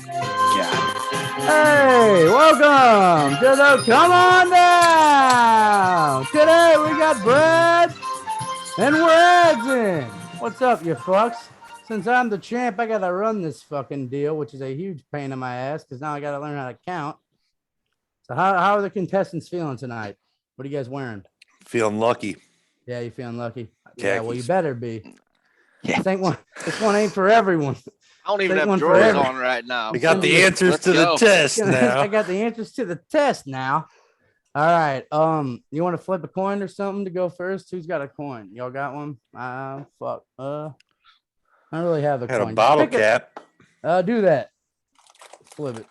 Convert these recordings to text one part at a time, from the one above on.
Yeah. Hey, welcome to the Come On Down. Today we got Brad and Wags in. What's up, you fucks? Since I'm the champ, I gotta run this fucking deal, which is a huge pain in my ass because now I gotta learn how to count. So how are the contestants feeling tonight? What are you guys wearing? Feeling lucky. Yeah, you feeling lucky? Khakis. Yeah, well, you better be. Yeah. This one ain't for everyone. I don't even Take have one drawers forever. on right now. We got the answers Let's to the go. test now. I got the answers to the test now. All right. You want to flip a coin or something to go first? Who's got a coin? Y'all got one? Fuck. I don't really have a Had coin. a bottle Pick it. cap. Do that. Flip it.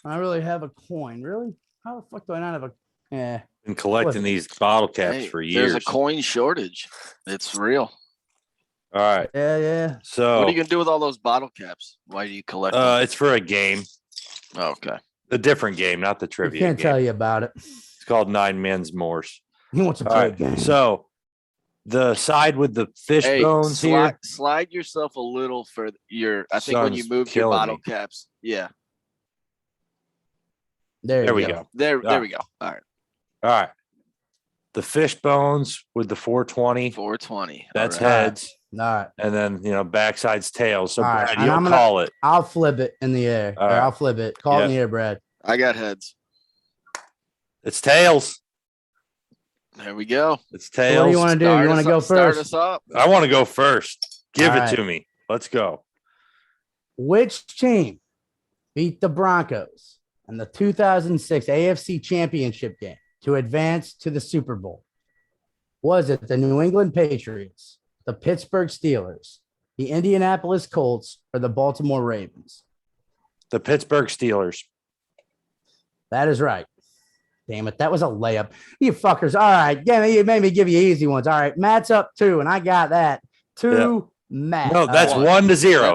I don't really have a coin. Really? How the fuck do I not have a? Yeah. Been collecting these bottle caps for years. There's a coin shortage. It's real. All right. Yeah. So What are you gonna do with all those bottle caps? Why do you collect them? it's for a game. Oh, okay. A different game, not the I trivia can't game. tell you about it. It's called Nine Men's Morse. He wants to All play a right. game. So the side with the fish bones here. Slide yourself a little for your. I think when you Sun's moved your killing bottle me. caps. Yeah. There we you go. There right. we go. All right. All right. The fish bones with the 420. 420. That's All right. heads. All right. And then, backside's tails. So, All right, Brad, and you'll I'm gonna- call it. I'll flip it in the air. All Or right. I'll flip it. Call it in the air, Brad. I got heads. It's tails. There we go. It's So what tails. do you want to do? You want to go Start first? us up. I want to go first. Give All it right. to me. Let's go. Which team beat the Broncos in the 2006 AFC Championship game to advance to the Super Bowl? Was it the New England Patriots, the Pittsburgh Steelers, the Indianapolis Colts, or the Baltimore Ravens? The Pittsburgh Steelers. That is right. Damn it. That was a layup. You fuckers. All right. Yeah, you made me give you easy ones. All right. Matt's up 2, and I got that. 2, Matt. No, that's All 1-0.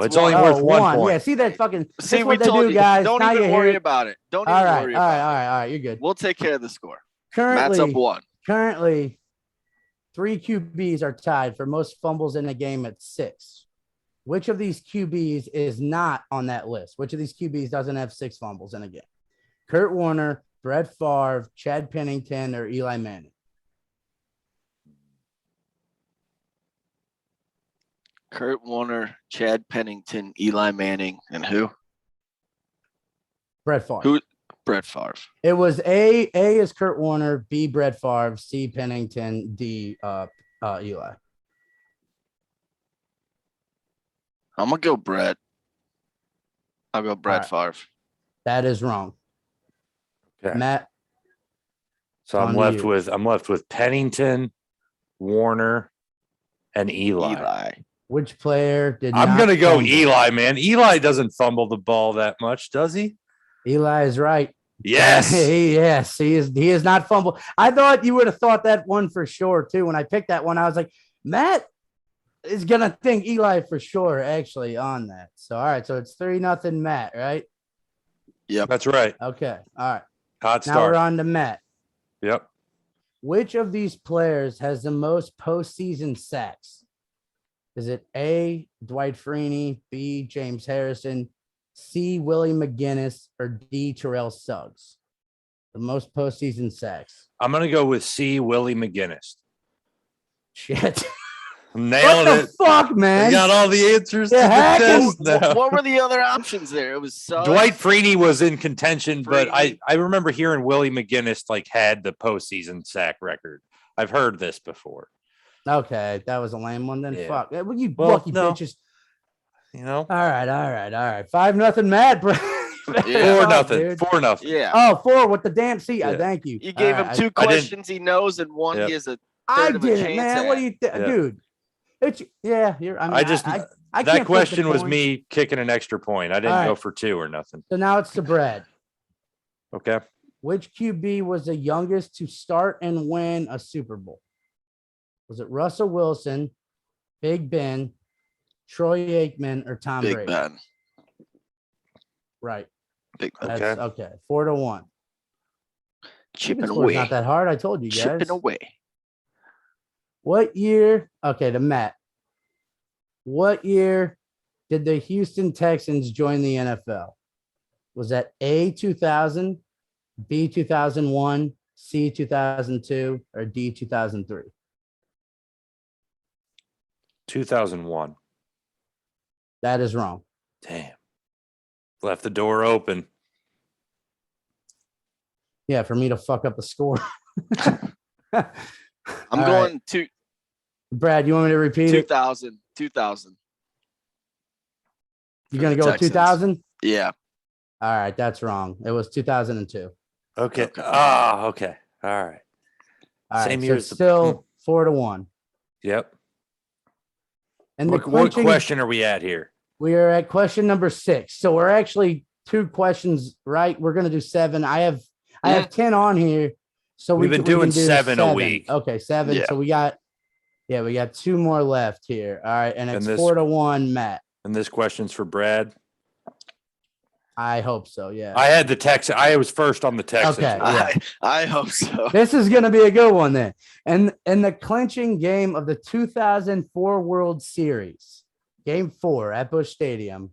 That's It's only one. worth 1 point. Yeah, see that fucking. See, that's we what they told do, you. guys. Don't Now even you worry hear- about it. Don't All even right. worry All about it. right. You're good. We'll take care of the score. Matt's up 1. Currently, 3 QBs are tied for most fumbles in a game at 6. Which of these QBs is not on that list? Which of these QBs doesn't have 6 fumbles in a game? Kurt Warner, Brett Favre, Chad Pennington, or Eli Manning? Kurt Warner, Chad Pennington, Eli Manning, and who? Brett Favre. Who? Brett Favre. It was A is Kurt Warner, B Brett Favre, C Pennington, D Eli. I'm gonna go Brett. I'll go Brett Favre. That is wrong. Okay. Matt. So I'm left with Pennington, Warner, and Eli. Which player did I'm not gonna go fumble? Eli, man. Eli doesn't fumble the ball that much, does he? Eli is right. Yes. Yes, he is. He is not fumble. I thought you would have thought that one for sure too. When I picked that one, I was like, Matt is gonna think Eli for sure. Actually, on that. So all right. So it's 3-0 Matt, right? Yep. That's right. Okay. All right. Hot Now start. we're on to Matt. Yep. Which of these players has the most postseason sacks? Is it A, Dwight Freeney, B, James Harrison, C, Willie McGinnis, or D, Terrell Suggs? The most postseason sacks. I'm gonna go with C, Willie McGinnis. Shit. I'm nailing What the it. fuck, man? I got all the answers to the hacking. test now. What were the other options there? It was Suggs. Dwight Freeney was in contention, but Freeney. I remember hearing Willie McGinnis had the postseason sack record. I've heard this before. Okay, that was a lame one then. Yeah. Fuck. Well, you Well, lucky no. bitches. You know, All right. 5-0 Matt, bro. Yeah. 4-0. 4-0. Yeah. Oh, 4 with the damn C. Yeah. Thank you. You gave All him right, 2 I didn't- questions he knows and one Yep. he has a I third of a did it, chance man. at. What do you think, Yeah. dude? It's You're. I mean, I just I that can't flip the question was coin. me kicking an extra point. I didn't All go right. for 2 or nothing. So now it's to Brad. Okay. Which QB was the youngest to start and win a Super Bowl? Was it Russell Wilson, Big Ben, Troy Aikman, or Tom Big Brady? Ben. Right. Big Ben. That's okay. 4-1. Chipping It's away. not that hard. I told you guys. Chipping away. What year? Okay, to Matt. What year did the Houston Texans join the NFL? Was that A, 2000, B, 2001, C, 2002, or D, 2003? 2001. That is wrong. Damn. Left the door open. Yeah, for me to fuck up the score. I'm All going right. to Brad, you want me to repeat it? 2000. 2000. You're going to go with 2000? Yeah. All right, that's wrong. It was 2002. Okay. Okay. Ah, okay. All right. All Same right, year so as the- still 4-1. Yep. And What question are we at here? We are at question number 6. So we're actually 2 questions right. We're going to do 7. I have 10 on here. So We've been doing we can do 7 a week. Okay, 7. Yeah. So we got 2 more left here. All right, and it's And this- 4-1, Matt. And this question's for Brad. I hope so. Yeah. I had the Texans. I was first on the Texans. Okay. one. Yeah. I hope so. This is going to be a good one then. And in the clinching game of the 2004 World Series, Game 4 at Busch Stadium,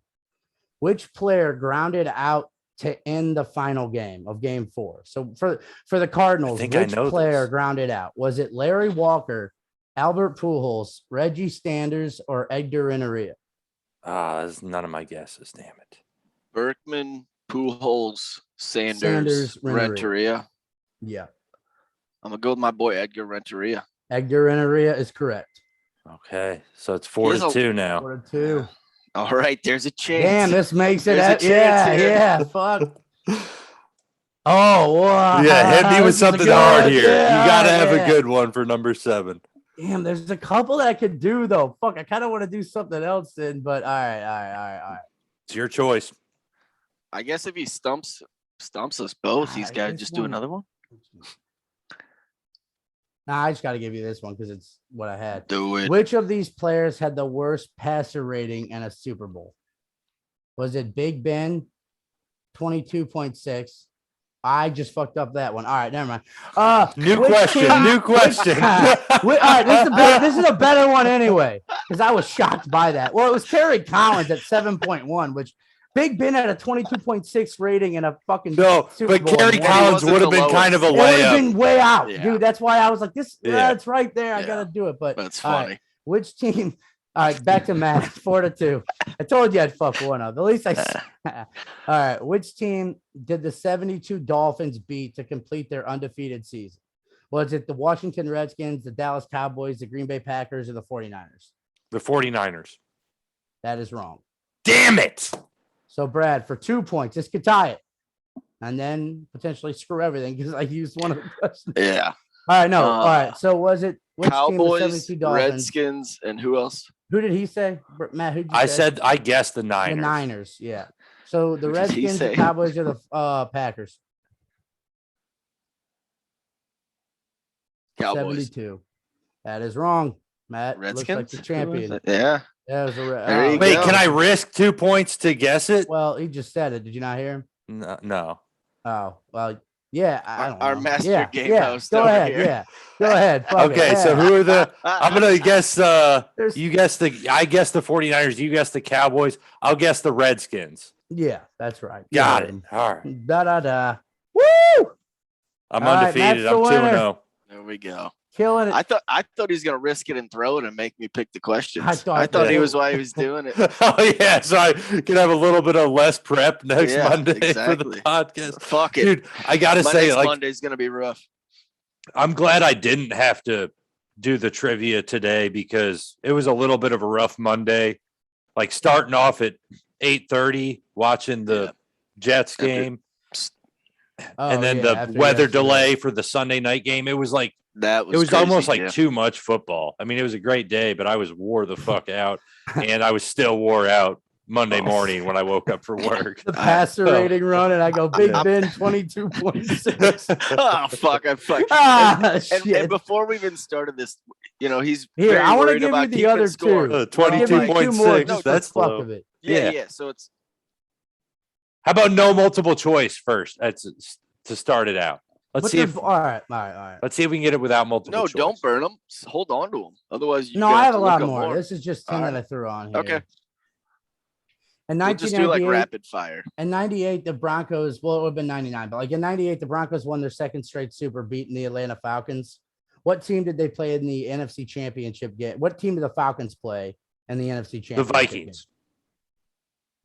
which player grounded out to end the final game of Game 4? So for the Cardinals, think I which know player this. grounded out? Was it Larry Walker, Albert Pujols, Reggie Sanders, or Edgar Renteria? That's none of my guesses. Damn it. Berkman, Pujols, Sanders, Sanders, Renteria. Renteria. Yeah. I'm going to go with my boy Edgar Renteria. Edgar Renteria is correct. Okay. So it's 4-2 now. 4-2. All right, there's a chance. Damn, this makes it. There's a chance here. Yeah. Fuck. Oh, wow. Yeah, hit me This with is a something good hard one. here. Yeah, You got to have yeah. a good one for number 7. Damn, there's a couple that I could do though. Fuck, I kind of want to do something else then, but all right. It's your choice. I guess if he stumps us both, he's got to This just do one- another one. Nah, I just got to give you this one because it's what I had. Do it. Which of these players had the worst passer rating in a Super Bowl? Was it Big Ben, 22.6? I just fucked up that one. All right, never mind. New which question. team- New question. All right, this is a better one anyway, because I was shocked by that. Well, it was Terry Collins at 7.1, which Big Ben had a 22.6 rating in a fucking No, Super but Bowl. Kerry He Collins wasn't would have the been kind of a It would have layup. been way out, Yeah. dude. That's why I was like, this. Yeah. It's right there. I Yeah. gotta do it. But That's all right, funny. which team? All right, back to Matt. 4-2. I told you I'd fuck one up. At least all right. Which team did the 72 Dolphins beat to complete their undefeated season? Was it the Washington Redskins, the Dallas Cowboys, the Green Bay Packers, or the 49ers? The 49ers. That is wrong. Damn it. So, Brad, for 2 points, this could tie it. And then potentially screw everything because I used one of the questions. Yeah. All right, no. All right. So was it which team the Cowboys, 72 Dolphins? Redskins, and who else? Who did he say? Matt, who did you I say? said I guessed the The Niners. Niners, yeah. So the Who did he Redskins, the say? Cowboys, or the Packers? Cowboys. 72. That is wrong, Matt. Redskins. Looks like the champion. Yeah. Yeah, it was a There you Wait, go. can I risk 2 points to guess it? Well, he just said it. Did you not hear him? No. Oh, well, yeah. I don't Our know. master yeah, game yeah. host Go over ahead. here. Yeah. Go ahead. Fuck it, Okay, so yeah. who are the I'm gonna guess There's- you guess I guess the 49ers, you guess the Cowboys, I'll guess the Redskins. Yeah, that's right. You Got heard it. him. All right. Da. Woo! I'm All right, undefeated. Matt's the I'm 2 winner. 0. There we go. Killing it. I thought he was gonna risk it and throw it and make me pick the questions. I I thought thought he that- was why he was doing it. Oh yeah, so I can have a little bit of less prep next Yeah, Monday for exactly. the podcast. Fuck it. Dude, I gotta My say, next like, Monday's gonna be rough. I'm glad I didn't have to do the trivia today because it was a little bit of a rough Monday. Like starting off at 8:30, watching the Yeah. Jets After- game, Oh, and then yeah, the after weather yesterday. delay for the Sunday night game. It was like That was it was crazy, almost like yeah. too much football. I mean, it was a great day, but I was wore the fuck out, and I was still wore out Monday morning when I woke up for work. The passer Oh. rating run, and I go Big Yeah. Ben 22.6. Oh fuck! I fucked. Ah, shit. And before we even started this, he's Here, very I want to worried give you about the keeping other score. two. Uh, I'll give you 22.6, two more just for that's fuck low. of it. Yeah, Yeah. So it's How about no multiple choice first? That's to start it out. Let's But see if all right. let's see if we can get it without multiple no, choice. don't burn them. Hold on to them. Otherwise, you No, I have a to lot look up more. This is just 10 All that right. I threw on here. Okay. In We'll just do like 1998, rapid fire. in 98, the Broncos, well, it would have been 99, but like in 98, the Broncos won their second straight Super, beating the Atlanta Falcons. What team did they play in the NFC Championship game? What team did the Falcons play in the NFC Championship? The Vikings. Game?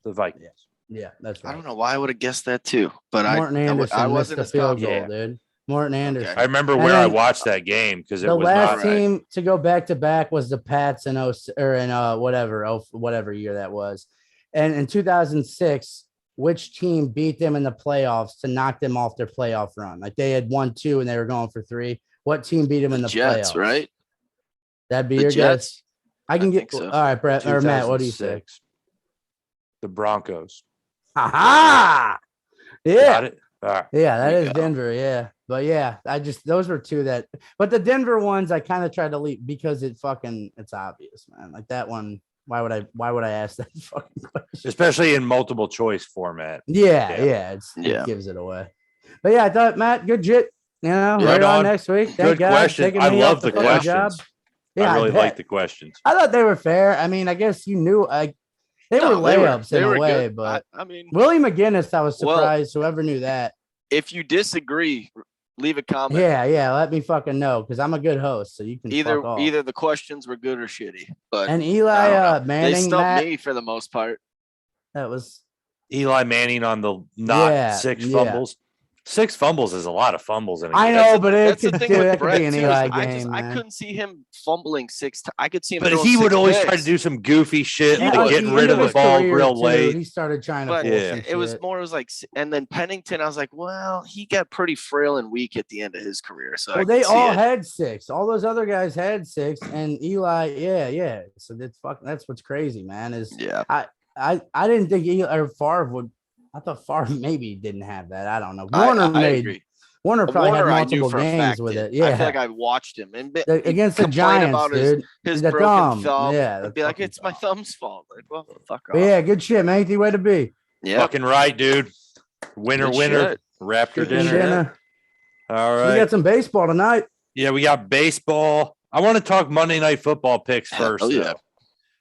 The Vikings. Yeah, that's right. I don't know why I would have guessed that too, but Morton Anderson I missed wasn't the as field goal, confident. dude. Morton Anderson. I remember And where I then watched that game because it the was last not team to go back to back was the Pats in whatever year that was. And in 2006, which team beat them in the playoffs to knock them off their playoff run? Like they had 1-2 and they were going for 3. What team beat them in the Jets, playoffs? right? That'd be The your Jets? guess. I can get think so. all right, Brett or Matt. What do you say? 2006. The Broncos. Ha! Yeah. Got it? All right. Yeah, that There you is go. Denver. Yeah. But yeah, those were two that, but the Denver ones I kind of tried to leave because it's obvious, man. Like that one. Why would I ask that fucking question? Especially in multiple choice format. Yeah. It gives it away. But yeah, I thought, Matt, good shit. You know, Yeah. right Right on on. next week. Thank Good God. question. taking I me love off the fucking questions. Yeah, I really bet. like the questions. I thought they were fair. I mean, I guess you knew they were layups in a way, good. but I mean, Willie McGinnis, I was Well- surprised. Whoever knew that. if you disagree, leave a comment. Yeah. Let me fucking know because I'm a good host, so you can fuck off. Either the questions were good or shitty. But And I Eli don't know. Manning, they stumped Matt, me for the most part. that was Eli Manning on the six yeah. fumbles. 6 fumbles is a lot of fumbles in a I game. know, but it That's could the thing do with that could Brett be an too, Eli is game. I man. couldn't see him fumbling 6 times. I could see him, But throwing he would 6 always try to picks. do some goofy shit, He like would. getting He rid of would. the ball Career, real too, late. He started trying to But pull Yeah. some it was shit. more. It was like, and then Pennington. I was like, well, he got pretty frail and weak at the end of his career. So Well, I they could see all it. had 6. All those other guys had 6, and Eli, yeah. So that's what's crazy, man. Is Yeah. I didn't think Eli or Favre would. I thought Favre maybe didn't have that. I don't know. I Warner agree. probably Warner, had I knew multiple for a games fact with did. it. Yeah, I feel like I watched him and against the complain Giants, about dude. his The broken thumb. Yeah, and be like, it's my thumb's fault. Like, well, fuck off. But yeah, good shit, man. Easy way to be. Yeah. Fucking right, dude. Winner, Good winner. shit. Raptor Good dinner. shit. Dinner. All We right. got some baseball tonight. Yeah, we got baseball. I want to talk Monday Night Football picks Hell first, yeah. though.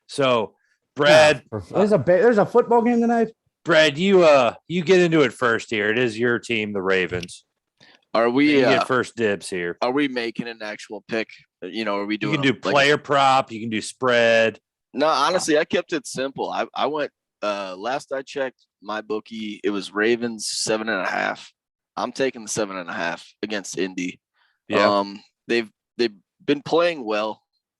So, Brad, There's a football game tonight. Brad, you get into it first here. It is your team, the Ravens. Are we? You get first dibs here. Are we making an actual pick? You know, are we You doing? can do like player prop. You can do spread. No, honestly, I kept it simple. I went. Last I checked, my bookie, it was Ravens 7.5. I'm taking the 7.5 against Indy. Yeah. They've been playing well.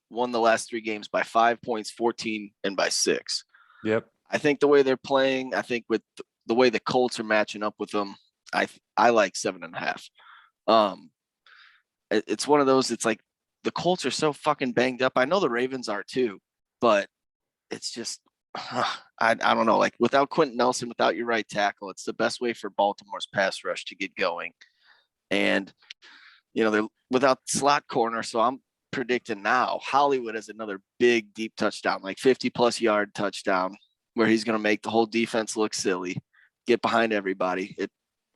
Won the last 3 games by 5 points, 14, and by 6. Yep. I think the way they're playing, I think with the way the Colts are matching up with them, I like 7.5. It's one of those. It's like the Colts are so fucking banged up. I know the Ravens are too, but it's just I don't know. Like without Quentin Nelson, without your right tackle, it's the best way for Baltimore's pass rush to get going. And you know they're without slot corner, so I'm predicting now Hollywood has another big deep touchdown, like 50+ yard touchdown, where he's going to make the whole defense look silly, get behind everybody.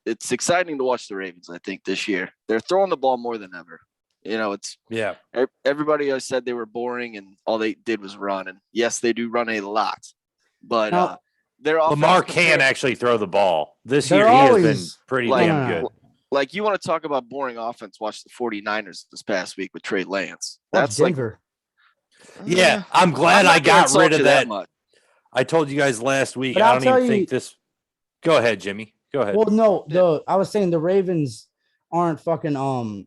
It's exciting to watch the Ravens. I think this year they're throwing the ball more than ever. You know, Yeah. everybody always said they were boring and all they did was run. And yes, they do run a lot, but Now, they're all Lamar can actually throw the ball. This year They're he has always- been pretty Like- damn good. Like you want to talk about boring offense? Watch the 49ers this past week with Trey Lance. That's That's like, Denver. Yeah, I'm glad I'm I not gonna got insult rid of you that. much. I told you guys last week. But I I'll don't tell even you- think this. Go ahead, Jimmy. Go ahead. Well, no, I was saying the Ravens aren't fucking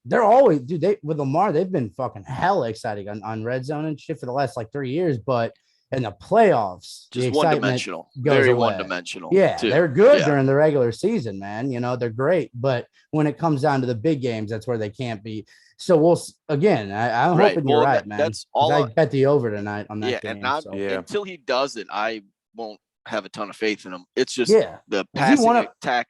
they're always with Lamar, they've been fucking hella exciting on red zone and shit for the last like 3 years, but in the playoffs, the Just excitement one-dimensional, goes very away. one-dimensional. Yeah, too. they're good Yeah. during the regular season, man. You know, they're great, but when it comes down to the big games, that's where they can't be. So I'm Right. hoping you're Well, right, that- man. that's 'Cause all I bet the over tonight on that Yeah, game. and not so. Yeah. until he does it, I won't have a ton of faith in him. It's just Yeah. the Is he passing one of- attack.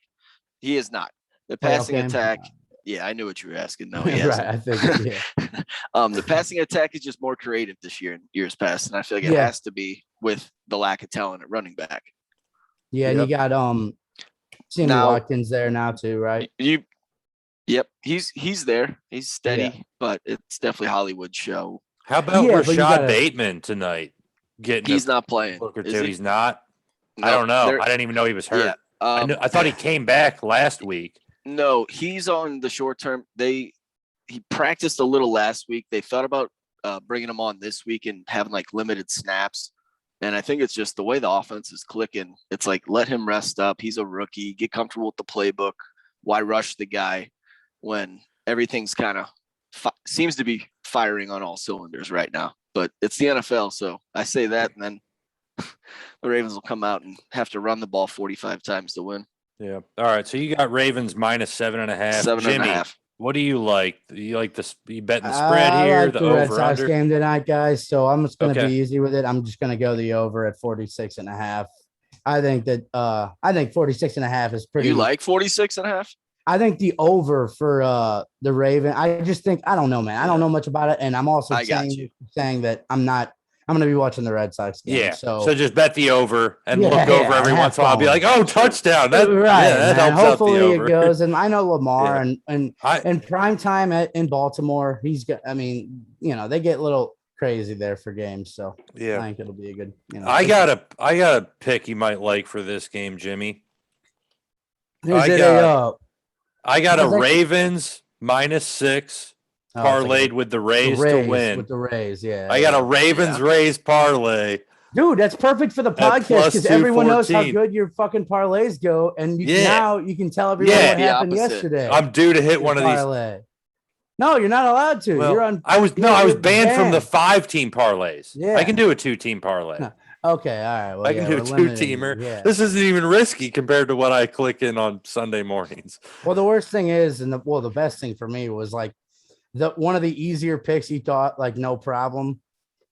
He is not the Playoff passing game? attack. Yeah, I knew what you were asking. No, he right. hasn't. I think, yeah. The passing attack is just more creative this year in years past, and I feel like it Yeah. has to be with the lack of talent at running back. Yeah, and you got Sammy Now- Watkins there now too, right? Yep, he's there. He's steady, but it's definitely Hollywood show. How about Yeah, but you Rashad gotta- Bateman tonight? getting He's not playing. look or Is two. he? He's not. No, I don't know. I didn't even know he was hurt. Yeah. I thought he came back last week. No, he's on the short term. He practiced a little last week. They thought about bringing him on this week and having like limited snaps. And I think it's just the way the offense is clicking. It's like, let him rest up. He's a rookie. Get comfortable with the playbook. Why rush the guy when everything's kind of seems to be firing on all cylinders right now? But it's the NFL. So I say that, and then the Ravens will come out and have to run the ball 45 times to win. Yeah. All right. So you got Ravens minus 7.5. 7.5. What do you like? You like this? You betting the spread here? I like The the Red over Sox under? game tonight, guys. So I'm just going to Okay. be easy with it. I'm just going to go the over at 46.5. I think that 46.5 is pretty. You like 46.5? I think the over for the Raven. I just think I don't know, man. I don't know much about it, and I'm also saying that I'm going to be watching the Red Sox game. Yeah. So just bet the over and look over every once in a while. Be like, oh, touchdown! That helps Hopefully out the over. it goes. And I know Lamar Yeah. and prime time in Baltimore. He's got. I mean, they get a little crazy there for games. So I think it'll be a good. I got a pick you might like for this game, Jimmy. I got a Ravens -6 parlayed with the Rays to win. With the Rays, yeah. I got a Ravens Rays parlay. Dude, that's perfect for the podcast because everyone knows how good your fucking parlays go, and now you can tell everyone what happened yesterday. I'm due to hit one of these. No, you're not allowed to. Well, you're on. I was banned from the 5-team parlays. Yeah. I can do a 2-team parlay. No. Okay, all right. Well, I can do a 2-teamer. Yeah. This isn't even risky compared to what I click in on Sunday mornings. Well, the worst thing is, the best thing for me was like one of the easier picks you thought like no problem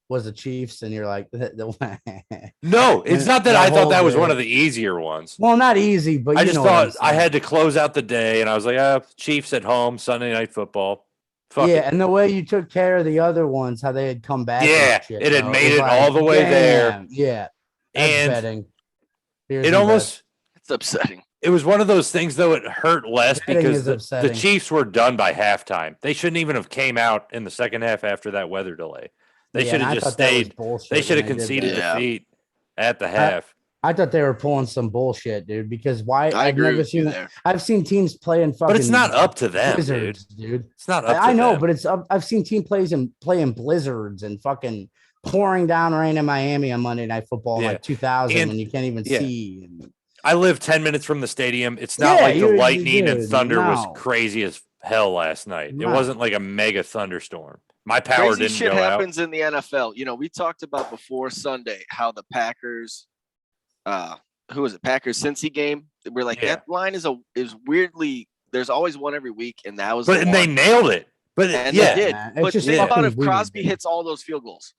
was the Chiefs, and you're like, no, it's not that I thought that was one of the easier ones. Well, not easy, but I just thought I had to close out the day, and I was like, Chiefs at home, Sunday Night Football. Fuck it. And the way you took care of the other ones, how they had come back. Yeah, it had made it all the way there. Yeah, and betting. It's upsetting. It was one of those things, though. It hurt less because the Chiefs were done by halftime. They shouldn't even have came out in the second half after that weather delay. They should have just stayed. They should have conceded defeat at the half. I thought they were pulling some bullshit, dude. Because why? I've never seen that. I've seen teams playing fucking. But it's not up to them, blizzards, dude. It's not up. I know, but it's up. I've seen team playing blizzards and fucking pouring down rain in Miami on Monday Night Football in like 2000 when you can't even see. I live 10 minutes from the stadium. It's not like the lightning and thunder was crazy as hell last night. It wasn't like a mega thunderstorm. My power Crazy didn't shit go out. happens in the NFL. We talked about before Sunday how the Packers, who was it? Packers Cincy game. We're like that line is weirdly. There's always one every week, and that was. And they nailed it. But they did. But think about if Crosby hits all those field goals.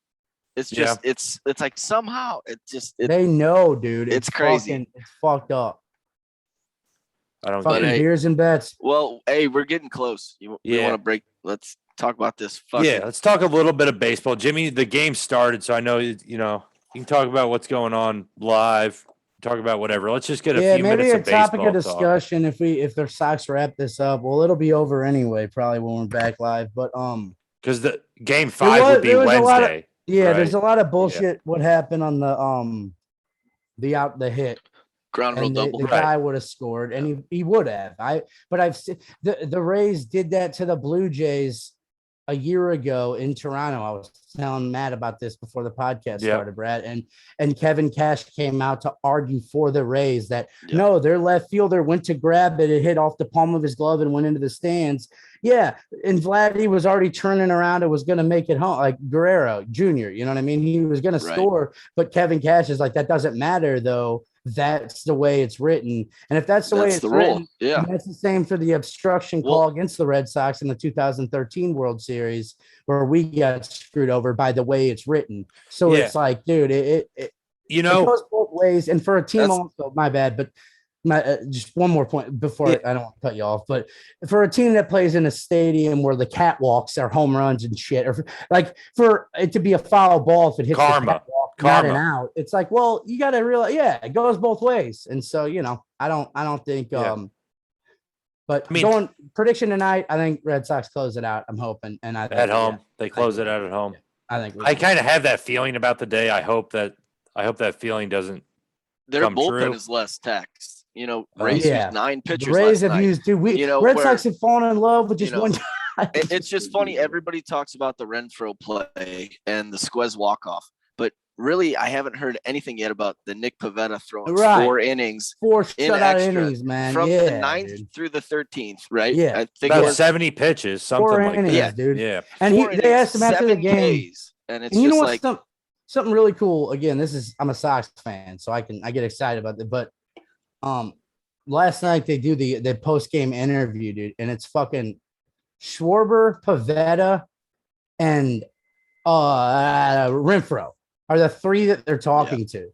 It's just it's like somehow they know, dude. It's crazy. It's fucked up. I don't fucking beers and bets. Well, hey, we're getting close. You want to break? Let's talk about this. Let's talk a little bit of baseball, Jimmy. The game started, so I know you can talk about what's going on live. Talk about whatever. Let's just get a few minutes of baseball. Maybe a topic of discussion if the Sox wrap this up. Well, it'll be over anyway, probably when we're back live. But because the game 5 would be Wednesday. There's a lot of bullshit. What happened on the hit? Ground rule double. The guy would have scored, and he would have. But I've seen the Rays did that to the Blue Jays a year ago in Toronto. I was telling Matt about this before the podcast started, Brad, and Kevin Cash came out to argue for the Rays that no, their left fielder went to grab it, it hit off the palm of his glove and went into the stands. Yeah, and Vladdy was already turning around and was going to make it home, like Guerrero Jr. You know what I mean? He was going to score, but Kevin Cash is like, that doesn't matter though. That's the way it's written. And if that's the way it's written, that's the same for the obstruction call against the Red Sox in the 2013 World Series, where we got screwed over by the way it's written. So it's like, dude, it goes both ways. And for a team also, my bad, but just one more point before I don't want to cut you off, but for a team that plays in a stadium where the catwalks are home runs and shit, or for it to be a foul ball if it hits the catwalk, not an out, it's like, well, you got to realize, it goes both ways. And so, I don't think, but prediction tonight, I think Red Sox close it out. I'm hoping, and I think, at home they close it out at home. I kind of have that feeling about the day. I hope that feeling doesn't. Their come bullpen true. is less taxed. Rays used 9 pitchers. The Rays have night. used, dude. Red Sox have fallen in love with just one guy. It's just funny. Everybody talks about the Renfroe play and the Squez walk-off, but really, I haven't heard anything yet about the Nick Pivetta throwing 4 innings, 4 shutout innings, man, from the 9th through the 13th, right? Yeah, I think about 70 pitches, something like innings, that, dude. Yeah, and they asked him after the game, Ks, and it's you just know what? Something really cool. Again, I'm a Sox fan, so I get excited about it. But last night they do the post game interview, dude, and it's fucking Schwarber, Pivetta, and Renfroe are the 3 that they're talking to.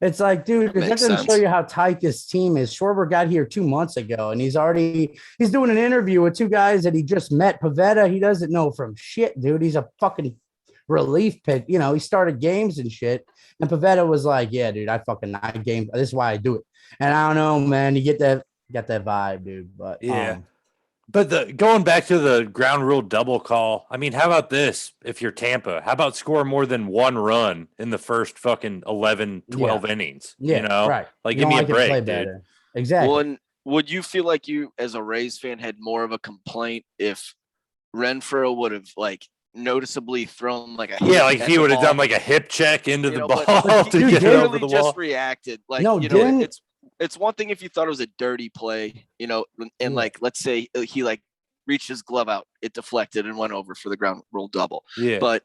It's like, dude, that doesn't show you how tight this team is. Schwarber got here 2 months ago, and he's doing an interview with 2 guys that he just met. Pivetta, he doesn't know from shit, dude. He's a fucking relief pitch. He started games and shit. And Pivetta was like, yeah, dude, I game. This is why I do it. And I don't know, man. You get that vibe, dude. But yeah. But going back to the ground rule double call, I mean, how about this? If you're Tampa, how about score more than 1 run in the first fucking 11, 12 innings? Yeah, right. Like, give me a break, dude. Better. Exactly. Well, and would you feel like you, as a Rays fan, had more of a complaint if Renfroe would have, noticeably thrown like a like he would have done like a hip check into the ball to get it over the wall? Just reacted it's one thing if you thought it was a dirty play, and let's say he reached his glove out, it deflected and went over for the ground rule double. Yeah, but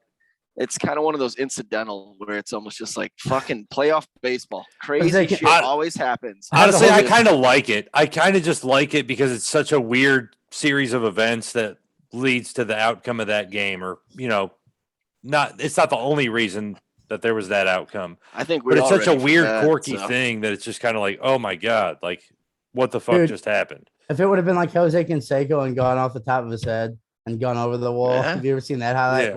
it's kind of one of those incidental where it's almost just like fucking playoff baseball. Crazy shit always happens. Honestly, I kind of like it. I kind of just like it because it's such a weird series of events that leads to the outcome of that game, or it's not the only reason that there was that outcome. I think but it's such a weird quirky thing that it's just kind of like, oh my god, like what the fuck just happened? If it would have been like Jose Canseco and gone off the top of his head and gone over the wall, have you ever seen that highlight?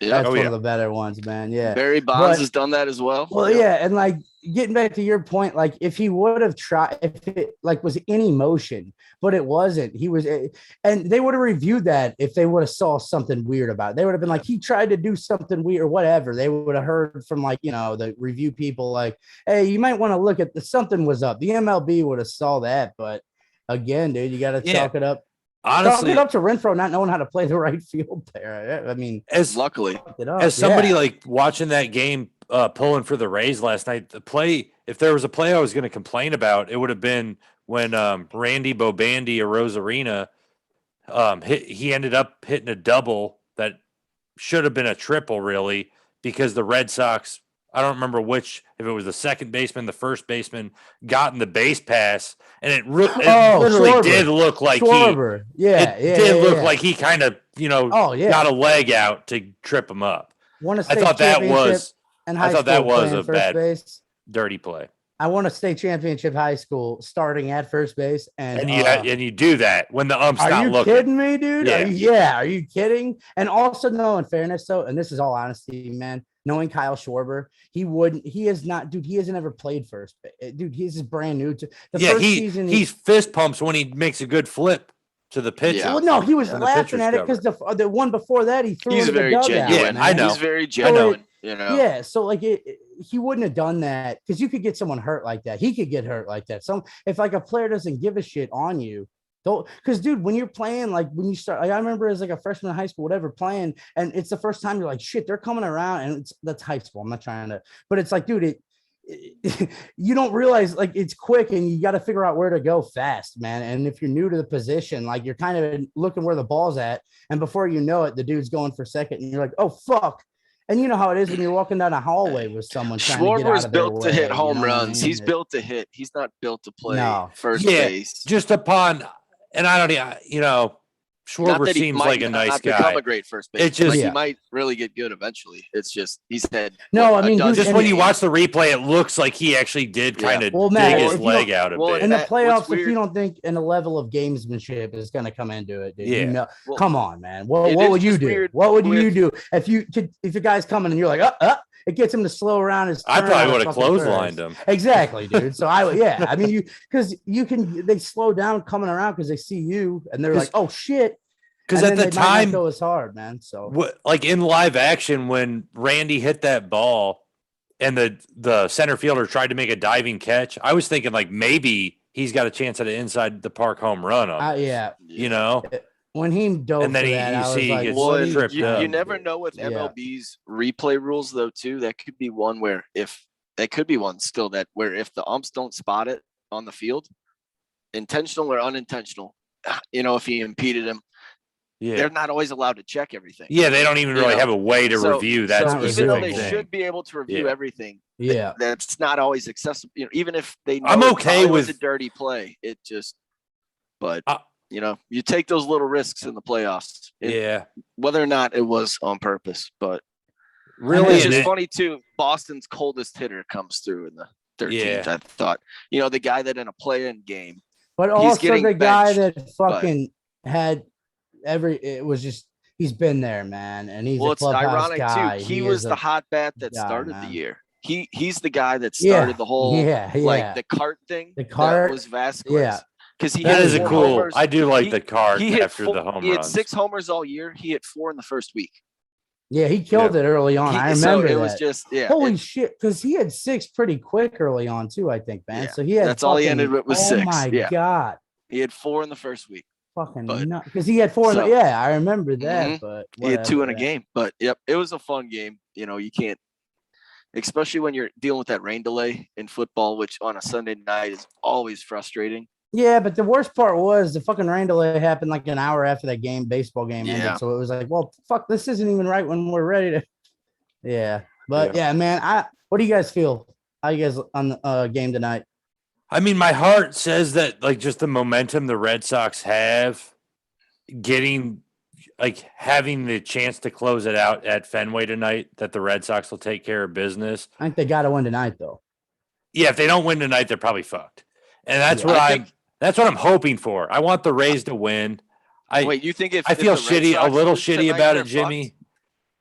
That's one of the better ones, man. Yeah, Barry Bonds has done that as well. Well, and getting back to your point, if he would have tried, if it was any motion, but it wasn't, and they would have reviewed that if they would have saw something weird about it. They would have been like, he tried to do something weird or whatever. They would have heard from the review people hey, you might want to look at something was up. The MLB would have saw that, but again, dude, you got to chalk it up. Honestly, chalk it up to Renfroe not knowing how to play the right field there. I mean, as somebody watching that game, pulling for the Rays last night, if there was a play I was going to complain about, it would have been when Randy Bobandy of Rosarina, he ended up hitting a double that should have been a triple, really, because the Red Sox, I don't remember if it was the second baseman, the first baseman, got in the base pass, and it literally Schwarber. did look like Schwarber. Look like he kind of got a leg out to trip him up. I thought that was a bad dirty play. I won a state championship high school starting at first base, and you do that when the ump's not looking. Are you kidding me, dude? Yeah. Are you kidding? And also, no, in fairness, though, and this is all honesty, man. Knowing Kyle Schwarber, he hasn't ever played first base. Dude, he's brand new to the first season. He's fist pumps when he makes a good flip to the pitcher. Yeah. Well, no, he was laughing at it because the one before that he threw. He's very genuine. Yeah, I know. He's very genuine. Yeah, so he wouldn't have done that because you could get someone hurt like that. He could get hurt like that. So if a player doesn't give a shit on you, because dude, when you're playing, when you start, I remember as a freshman in high school, whatever, playing, and it's the first time you're like, shit, they're coming around, and that's high school. I'm not trying to, but it's like, dude, you don't realize it's quick, and you got to figure out where to go fast, man. And if you're new to the position, you're kind of looking where the ball's at, and before you know it, the dude's going for second, and you're like, oh fuck. And you know how it is when you're walking down a hallway with someone trying to get out of their way. Schwarber's built to hit home runs. He's built to hit. He's not built to play first base. Just upon, and I don't, Schwarber seems like a nice guy. Become a great first baseman. It's just he might really get good eventually. It's just he's had just when you watch the replay, it looks like he actually did kind of dig his leg out a bit. In the playoffs, if you don't think in a level of gamesmanship is going to come into it, dude, come on, man. What would you do? What would you do if your guy's coming and you're like, it gets him to slow around his turn. I probably would have clotheslined him. Exactly, dude. So I mean, because they slow down coming around because they see you and they're like, oh shit. Because at the time, might not go as hard, man. So, like in live action, when Randy hit that ball and the center fielder tried to make a diving catch, I was thinking like maybe he's got a chance at an inside the park home run on this, yeah, you know. When he dove and then for that, I was like, well, you never know with MLB's replay rules though too. That could be one where if the umps don't spot it on the field, intentional or unintentional, if he impeded him, they're not always allowed to check everything. Yeah, they don't even really have a way to review that. So even though they should be able to review everything, that's not always accessible. Even if they know I'm okay with a dirty play, it just, but you take those little risks in the playoffs. Whether or not it was on purpose, but really, it's just funny too. Boston's coldest hitter comes through in the 13th. I thought, the guy that in a play-in game, but also the guy that fucking had he's been there, man, and he's a clubhouse ironic guy. Too. He was the hot bat that started the year. He's the guy that started the whole like the cart thing. The cart was Vasquez. Yeah. Because that is a cool. Homers. I do like the card after the home runs. He had 6 homers all year. He hit 4 in the first week. Yeah, he killed it early on. I remember it was just holy shit, because he had 6 pretty quick early on too. I think, man. So he had all he ended with was 6. Oh my god, he had 4 in the first week. Fucking nuts. Because he had 4. I remember that. But he had 2 in a game. But it was a fun game. You can't, especially when you're dealing with that rain delay in football, which on a Sunday night is always frustrating. Yeah, but the worst part was the fucking rain delay happened like an hour after that baseball game ended. So it was like, well, fuck, this isn't even right when we're ready to. Yeah, but man, what do you guys feel? How you guys on the game tonight? I mean, my heart says that like just the momentum the Red Sox have, having the chance to close it out at Fenway tonight, that the Red Sox will take care of business. I think they got to win tonight, though. Yeah, if they don't win tonight, they're probably fucked. And that's that's what I'm hoping for. I want the Rays to win. Wait, you think I feel shitty, a little shitty about it, Jimmy?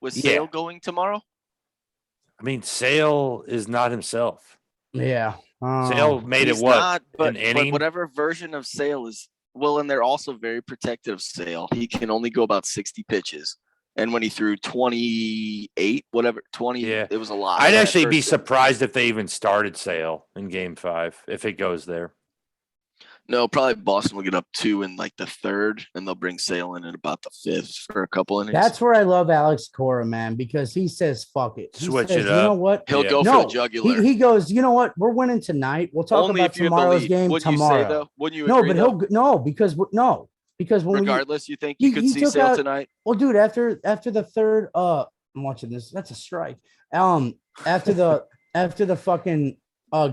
Was Sale going tomorrow? I mean, Sale is not himself. Yeah. Sale made it what? An inning? But whatever version of Sale is, and they're also very protective of Sale. He can only go about 60 pitches. And when he threw 28, it was a lot. I'd actually be surprised if they even started Sale in Game 5 if it goes there. No, probably Boston will get up 2 in like the 3rd, and they'll bring Sale in at about the 5th for a couple innings. That's where I love Alex Cora, man, because he says, fuck it. Switch it up. You know what? He'll go for the jugular. He goes, you know what? We're winning tonight. We'll talk about tomorrow's game tomorrow. You say, though? Wouldn't you agree, because when regardless, you think you could see Sale tonight? Well, dude, after the 3rd, I'm watching this. That's a strike. After the fucking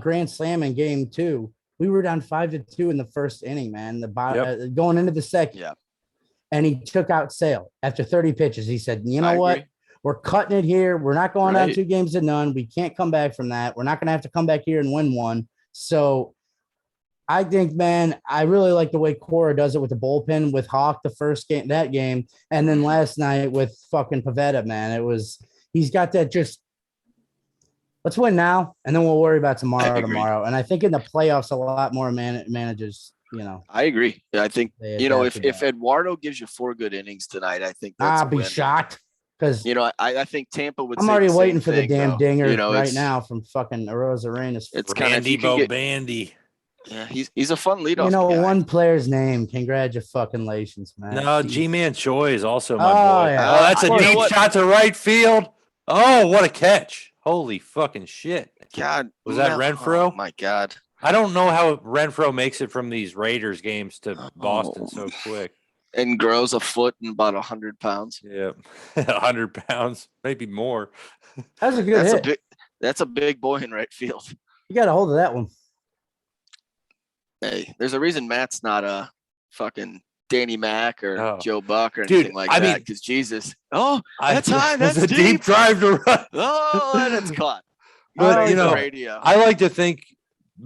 grand slam in game 2. We were down 5-2 in the first inning, man. Going into the second. Yeah. And he took out Sale after 30 pitches. He said, you know what? We're cutting it here. We're not going down 2 games to none. We can't come back from that. We're not going to have to come back here and win one. So I think, man, I really like the way Cora does it with the bullpen with Hawk that game. And then last night with fucking Pivetta, man. He's got that just, let's win now, and then we'll worry about tomorrow. And I think in the playoffs, a lot more managers, I agree. I think, if Eduardo gives you 4 good innings tonight, I think that's I'll be shocked because, I think Tampa would. I'm already waiting for the damn dinger right now from fucking Arenas. It's kind of Bandy. Yeah, he's a fun leadoff guy. One player's name. Congratulations, man. No, G-Man Choi is also my boy. Yeah. Oh, that's a deep shot to right field. Oh, what a catch. Holy fucking shit. God. Was that Renfroe? Oh, my God. I don't know how Renfroe makes it from these Raiders games to Boston so quick. And grows a foot and about 100 pounds. Yeah. 100 pounds, maybe more. That's a good hit. That's a big boy in right field. You got a hold of that one. Hey, there's a reason Matt's not a fucking Danny Mac or Joe Buck or anything like that. Because Jesus. Oh, that's high. That's a deep drive to run. Oh, and it's caught. But, I like to think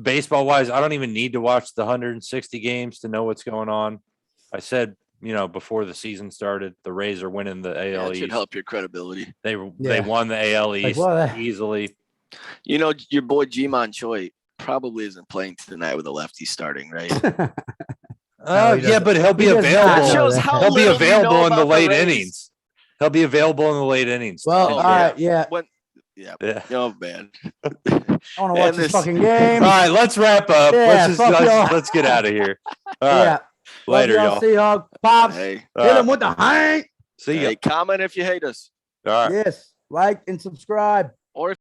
baseball-wise, I don't even need to watch the 160 games to know what's going on. I said, before the season started, the Rays are winning the AL East. It should help your credibility. They won the AL East easily. Your boy G-Man Choi probably isn't playing tonight with a lefty starting, right? Yeah, but he'll be available. He'll be available in the late innings. He'll be available in the late innings. Well, all right, yeah. Yeah. Oh man. I want to watch this fucking game. All right, let's wrap up. Yeah, let's get out of here. All right. Later, y'all. Seahawks. Pops. Hit him with the hang. See ya. Comment if you hate us. All right. Yes. Like and subscribe.